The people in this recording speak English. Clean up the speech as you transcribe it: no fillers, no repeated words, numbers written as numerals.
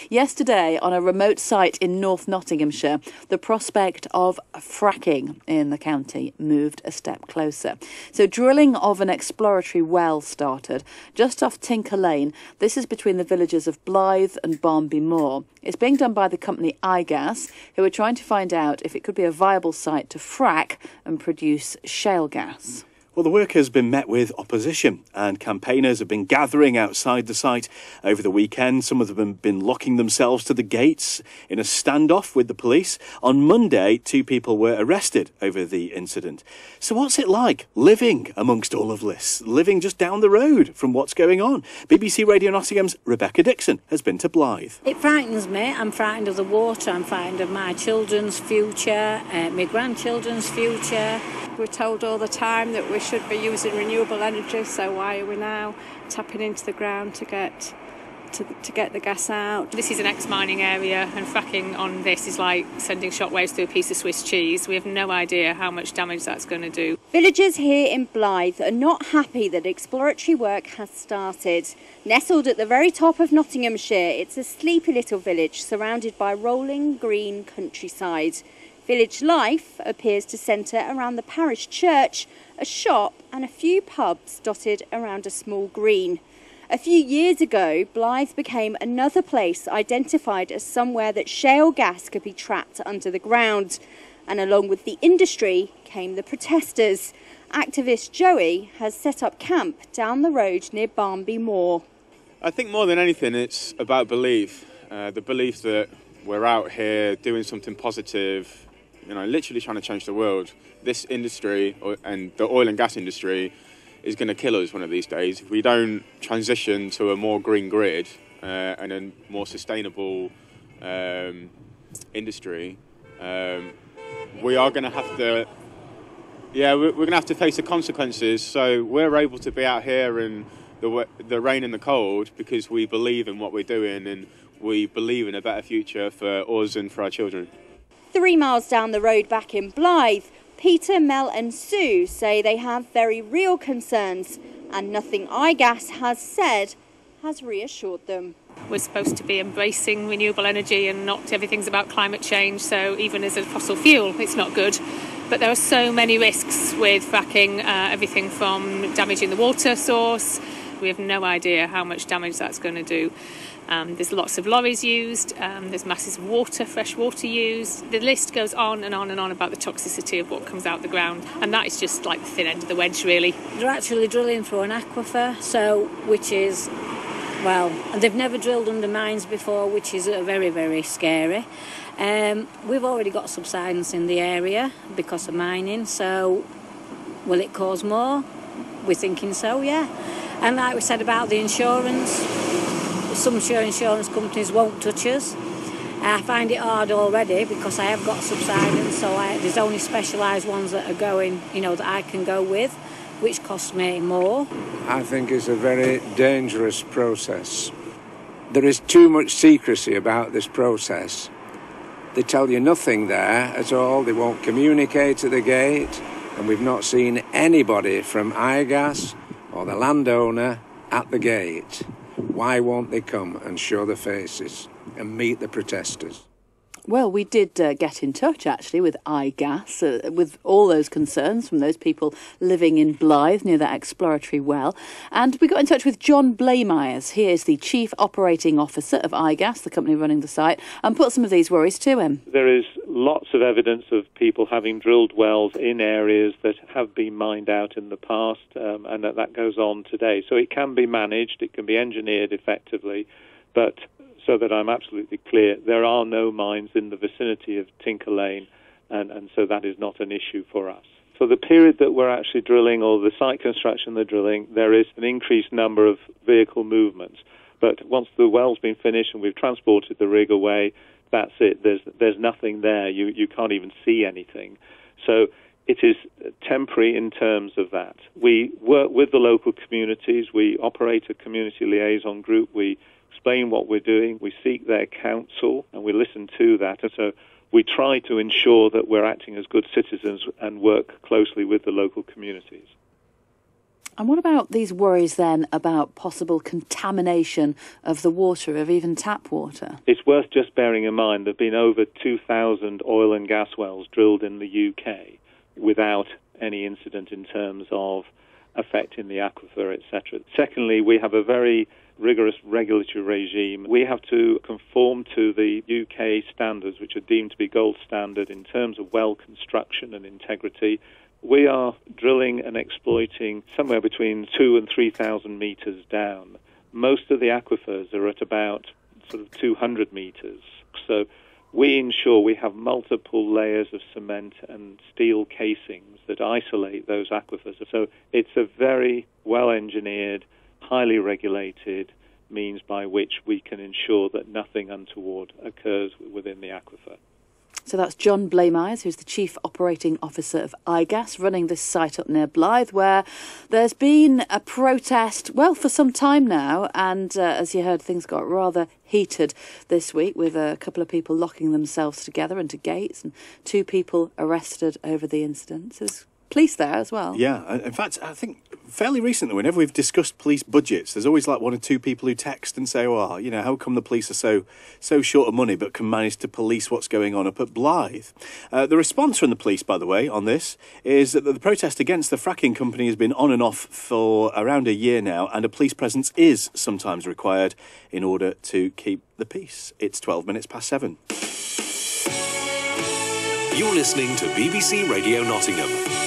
Yesterday, on a remote site in North Nottinghamshire, the prospect of fracking in the county moved a step closer. So drilling of an exploratory well started just off Tinker Lane. This is between the villages of Blythe and Barnby Moor. It's being done by the company Igas, who are trying to find out if it could be a viable site to frack and produce shale gas. Well, the work has been met with opposition, and campaigners have been gathering outside the site over the weekend. Some of them have been locking themselves to the gates in a standoff with the police. On Monday, 2 people were arrested over the incident. So what's it like living amongst all of this, living just down the road from what's going on? BBC Radio Nottingham's Rebecca Dixon has been to Blythe. It frightens me. I'm frightened of the water. I'm frightened of my children's future, my grandchildren's future. We're told all the time that we should be using renewable energy, so why are we now tapping into the ground to get the gas out? This is an ex-mining area, and fracking on this is like sending shockwaves through a piece of Swiss cheese. We have no idea how much damage that's going to do. Villagers here in Blythe are not happy that exploratory work has started. Nestled at the very top of Nottinghamshire, it's a sleepy little village surrounded by rolling green countryside. Village life appears to centre around the parish church, a shop and a few pubs dotted around a small green. A few years ago, Blythe became another place identified as somewhere that shale gas could be trapped under the ground. And along with the industry came the protesters. Activist Joey has set up camp down the road near Barnby Moor. I think more than anything it's about belief. The belief that we're out here doing something positive, literally trying to change the world. This industry and the oil and gas industry is going to kill us one of these days. If we don't transition to a more green grid and a more sustainable industry, we are going to have to, we're going to have to face the consequences. So we're able to be out here in the rain and the cold because we believe in what we're doing and we believe in a better future for us and for our children. 3 miles down the road back in Blythe, Peter, Mel and Sue say they have very real concerns, and nothing Igas has said has reassured them. We're supposed to be embracing renewable energy and not everything's about climate change, so even as a fossil fuel it's not good. But there are so many risks with fracking, everything from damaging the water source. We have no idea how much damage that's going to do. There's lots of lorries used, there's masses of water, fresh water used. The list goes on and on and on about the toxicity of what comes out the ground, and that is just like the thin end of the wedge, really. They're actually drilling through an aquifer, which is, and they've never drilled under mines before, which is very, very scary. We've already got subsidence in the area because of mining, so will it cause more? We're thinking so, yeah. And like we said about the insurance, some insurance companies won't touch us. I find it hard already because I have got subsidence, so there's only specialised ones that are going, that I can go with, which costs me more. I think it's a very dangerous process. There is too much secrecy about this process. They tell you nothing there at all. They won't communicate at the gate, and we've not seen anybody from Igas or the landowner at the gate. Why won't they come and show their faces and meet the protesters? Well, we did get in touch, actually, with Igas, with all those concerns from those people living in Blythe near that exploratory well. And we got in touch with John Blamires. He is the Chief Operating Officer of Igas, the company running the site, and put some of these worries to him. There is lots of evidence of people having drilled wells in areas that have been mined out in the past, and that goes on today. So it can be managed, it can be engineered effectively, but so that I'm absolutely clear, there are no mines in the vicinity of Tinker Lane, and so that is not an issue for us. For the period that we're actually drilling, or the site construction they're drilling, there is an increased number of vehicle movements. But once the well's been finished and we've transported the rig away, that's it. There's nothing there. You can't even see anything. So it is temporary in terms of that. We work with the local communities. We operate a community liaison group. We explain what we're doing. We seek their counsel, and we listen to that. And so we try to ensure that we're acting as good citizens and work closely with the local communities. And what about these worries then about possible contamination of the water, of even tap water? It's worth just bearing in mind there have been over 2,000 oil and gas wells drilled in the UK without any incident in terms of affecting the aquifer, etc. Secondly, we have a very rigorous regulatory regime. We have to conform to the UK standards, which are deemed to be gold standard in terms of well construction and integrity. We are drilling and exploiting somewhere between 2,000 and 3,000 metres down. Most of the aquifers are at about sort of 200 metres. So we ensure we have multiple layers of cement and steel casings that isolate those aquifers. So it's a very well-engineered, highly regulated means by which we can ensure that nothing untoward occurs within the aquifer. So that's John Blamires, who's the Chief Operating Officer of Igas, running this site up near Blythe, where there's been a protest, well, for some time now, and as you heard, things got rather heated this week with a couple of people locking themselves together into gates and 2 people arrested over the incident. So there's police there as well. Yeah, in fact, I think fairly recently, whenever we've discussed police budgets, there's always like 1 or 2 people who text and say, well, you know, how come the police are so short of money but can manage to police what's going on up at Blythe? The response from the police, by the way, on this is that the protest against the fracking company has been on and off for around a year now, and a police presence is sometimes required in order to keep the peace. It's 12 minutes past 7. You're listening to BBC Radio Nottingham.